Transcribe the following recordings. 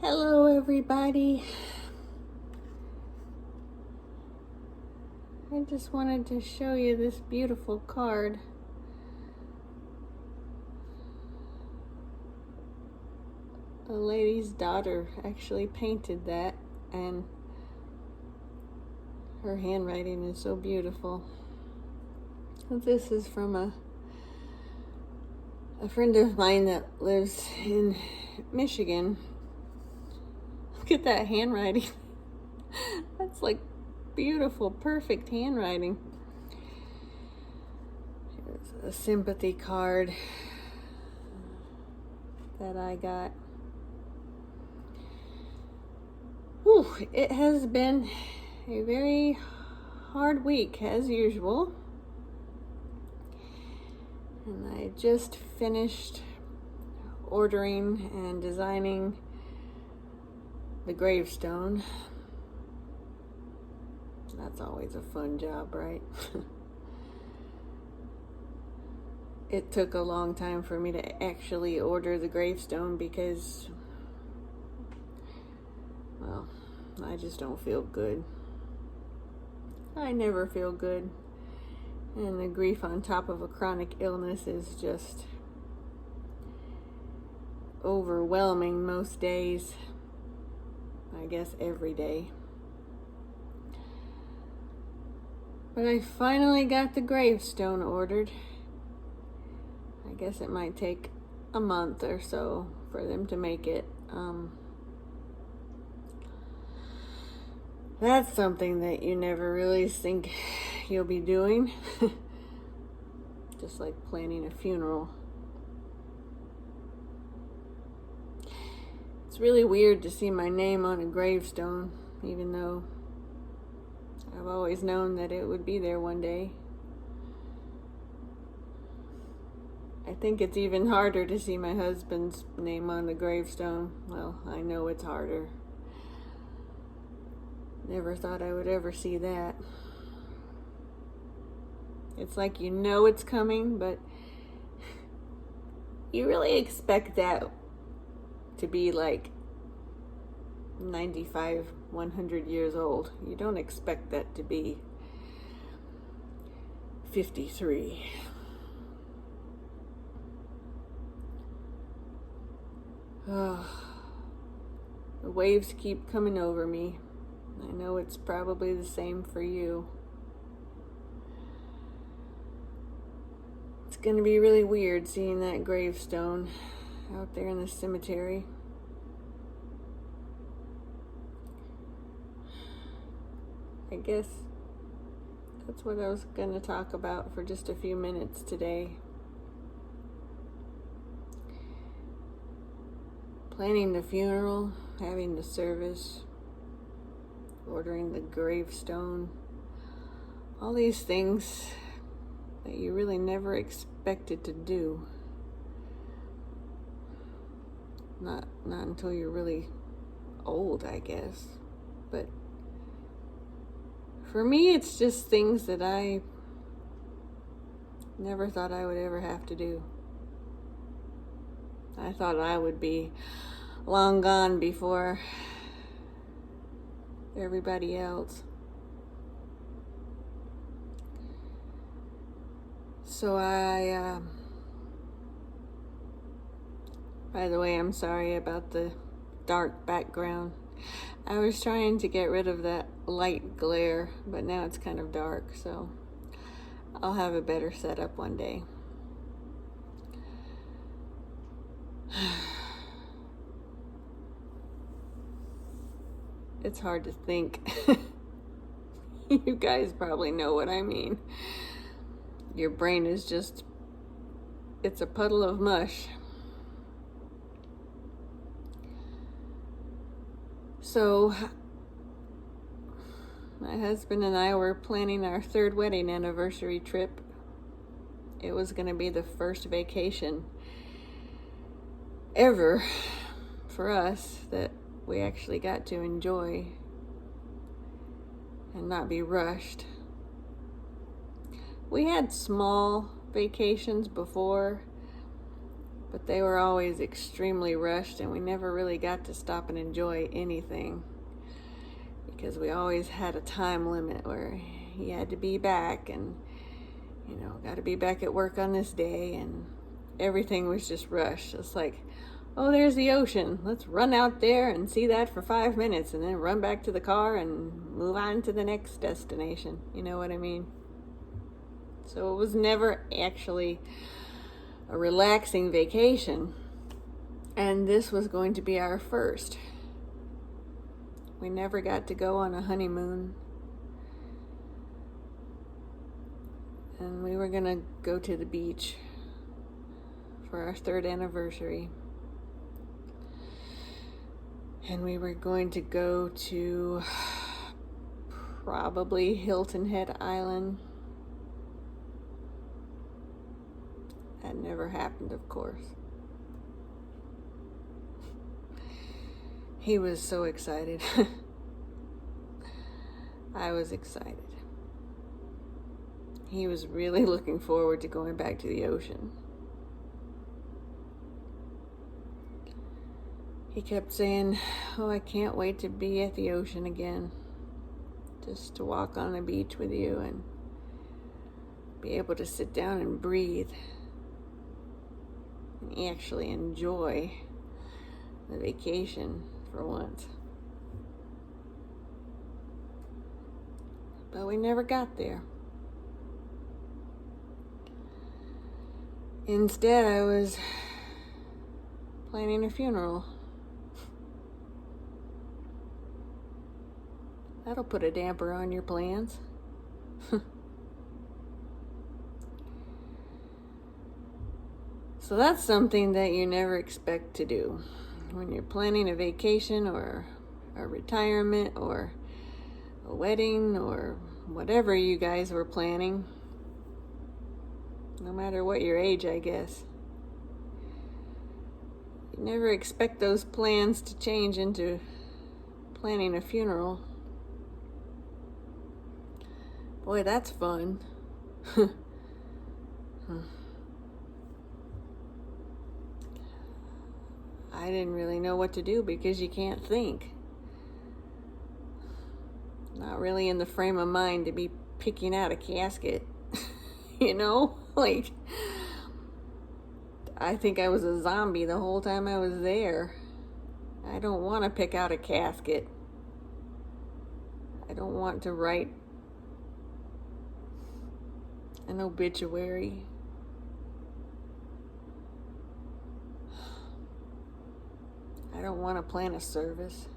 Hello everybody. I just wanted to show you this beautiful card. A lady's daughter actually painted that, and her handwriting is so beautiful. This is from a friend of mine that lives in Michigan. Look at that handwriting. That's like beautiful, perfect handwriting. Here's a sympathy card that I got. Whew, it has been a very hard week as usual. And I just finished ordering and designing the gravestone. That's always a fun job, right? It took a long time for me to actually order the gravestone because, well, I just don't feel good. I never feel good. And the grief on top of a chronic illness is just overwhelming most days. I guess every day. But I finally got the gravestone ordered. I guess it might take a month or so for them to make it. That's something that you never really think you'll be doing. Just like planning a funeral. It's really weird to see my name on a gravestone, even though I've always known that it would be there one day. I think it's even harder to see my husband's name on the gravestone. Well, I know it's harder. Never thought I would ever see that. It's like you know it's coming, but you really expect that to be like 95, 100 years old. You don't expect that to be 53. Oh, the waves keep coming over me. I know it's probably the same for you. It's gonna be really weird seeing that gravestone out there in the cemetery. I guess that's what I was gonna talk about for just a few minutes today. Planning the funeral, having the service, ordering the gravestone, all these things that you really never expected to do. Not until you're really old, I guess. But for me, it's just things that I never thought I would ever have to do. I thought I would be long gone before everybody else. So by the way, I'm sorry about the dark background. I was trying to get rid of that light glare, but now it's kind of dark, so I'll have a better setup one day. It's hard to think. You guys probably know what I mean. Your brain is just, it's a puddle of mush. So, my husband and I were planning our third wedding anniversary trip. It was going to be the first vacation ever for us that we actually got to enjoy and not be rushed. We had small vacations before, but they were always extremely rushed, and we never really got to stop and enjoy anything because we always had a time limit where he had to be back, and got to be back at work on this day, and everything was just rushed. It's like, oh, there's the ocean. Let's run out there and see that for 5 minutes and then run back to the car and move on to the next destination. You know what I mean? So it was never actually a relaxing vacation. And this was going to be our first. We never got to go on a honeymoon. And we were going to go to the beach for our 3rd anniversary. And we were going to go to probably Hilton Head Island. That never happened, of course. He was so excited. I was excited. He was really looking forward to going back to the ocean. He kept saying, oh, I can't wait to be at the ocean again. Just to walk on the beach with you and be able to sit down and breathe and actually enjoy the vacation for once. But we never got there. Instead, I was planning a funeral. That'll put a damper on your plans. So that's something that you never expect to do when you're planning a vacation or a retirement or a wedding or whatever you guys were planning. No matter what your age, I guess. You never expect those plans to change into planning a funeral. Boy, that's fun. I didn't really know what to do because you can't think. Not really in the frame of mind to be picking out a casket. Like, I think I was a zombie the whole time I was there. I don't want to pick out a casket. I don't want to write an obituary. I don't want to plan a service.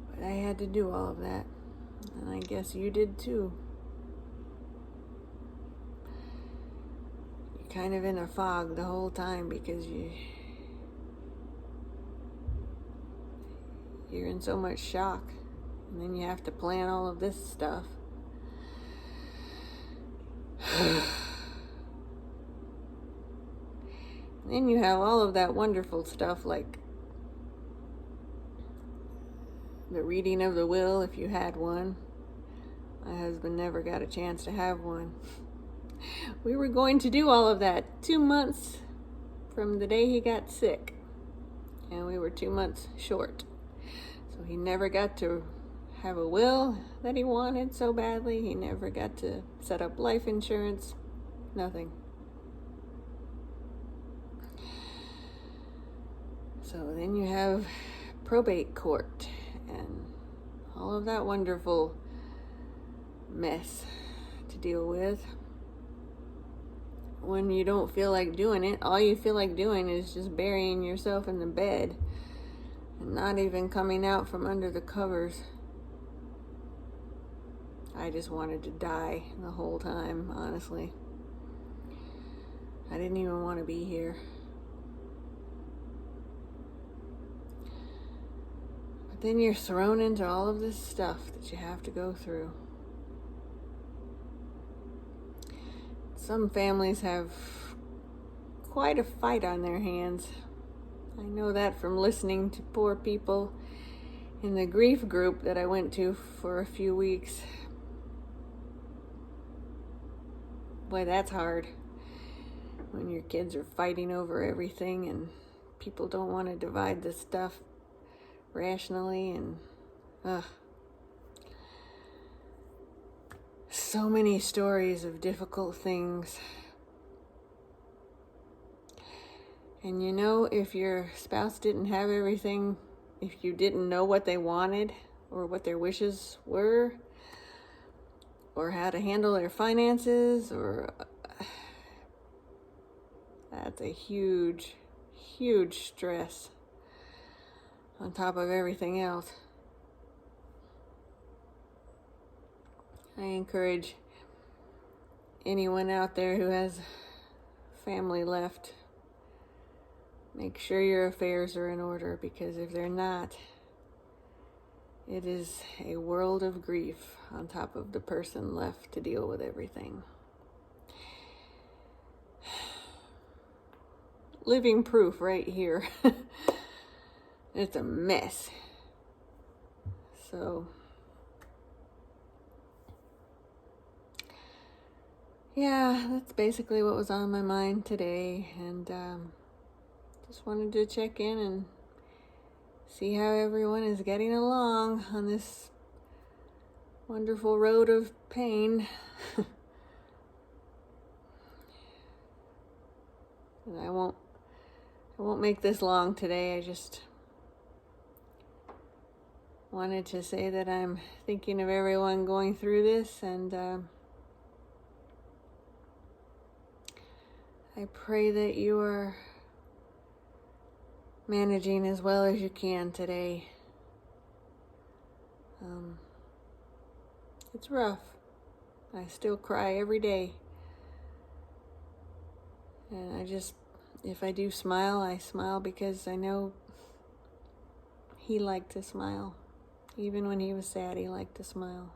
But I had to do all of that. And I guess you did too. You're kind of in a fog the whole time because you're in so much shock. And then you have to plan all of this stuff. Then you have all of that wonderful stuff like the reading of the will, if you had one. My husband never got a chance to have one. We were going to do all of that 2 months from the day he got sick. And we were 2 months short. So he never got to have a will that he wanted so badly. He never got to set up life insurance. Nothing. So then you have probate court and all of that wonderful mess to deal with. When you don't feel like doing it, all you feel like doing is just burying yourself in the bed and not even coming out from under the covers. I just wanted to die the whole time, honestly. I didn't even want to be here. But then you're thrown into all of this stuff that you have to go through. Some families have quite a fight on their hands. I know that from listening to poor people in the grief group that I went to for a few weeks. Boy, that's hard. When your kids are fighting over everything and people don't want to divide the stuff rationally, and so many stories of difficult things. And you know, if your spouse didn't have everything, if you didn't know what they wanted or what their wishes were, or how to handle their finances, or that's a huge, huge stress on top of everything else. I encourage anyone out there who has family left, make sure your affairs are in order, because if they're not, it is a world of grief on top of the person left to deal with everything. Living proof right here. It's a mess. So, yeah, that's basically what was on my mind today. And just wanted to check in and see how everyone is getting along on this wonderful road of pain. And I won't make this long today. I just wanted to say that I'm thinking of everyone going through this, and I pray that you are managing as well as you can today. It's rough. I still cry every day. And if I do smile, I smile because I know he liked to smile. Even when he was sad, he liked to smile.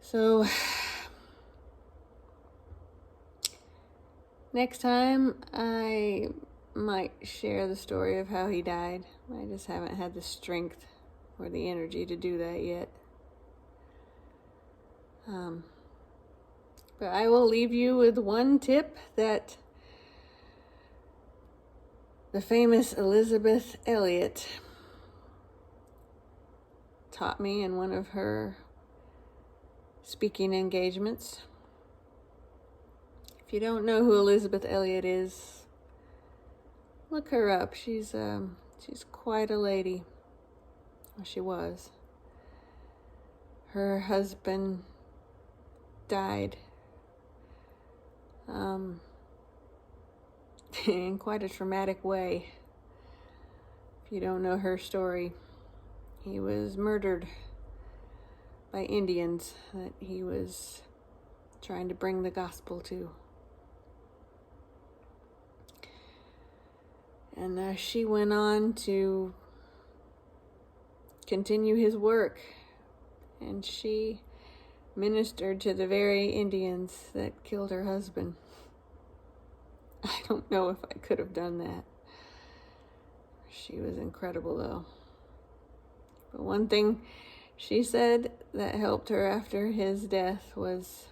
So, next time I might share the story of how he died. I just haven't had the strength or the energy to do that yet. But I will leave you with one tip that the famous Elizabeth Elliot taught me in one of her speaking engagements. If you don't know who Elizabeth Elliot is, look her up. She's quite a lady. Well, she was. Her husband died in quite a traumatic way. If you don't know her story, he was murdered by Indians that he was trying to bring the gospel to. And she went on to continue his work, and she ministered to the very Indians that killed her husband. I don't know if I could have done that. She was incredible, though. But one thing she said that helped her after his death was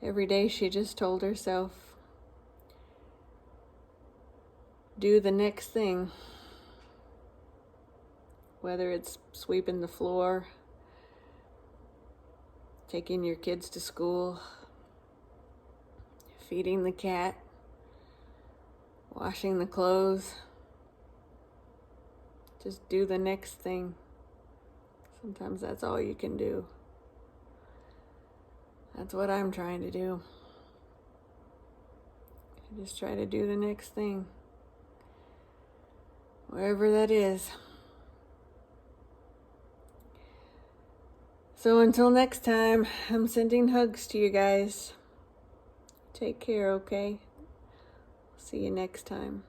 every day she just told herself, do the next thing. Whether it's sweeping the floor, taking your kids to school, feeding the cat, washing the clothes. Just do the next thing. Sometimes that's all you can do. That's what I'm trying to do. I just try to do the next thing. Wherever that is. So until next time, I'm sending hugs to you guys. Take care, okay? See you next time.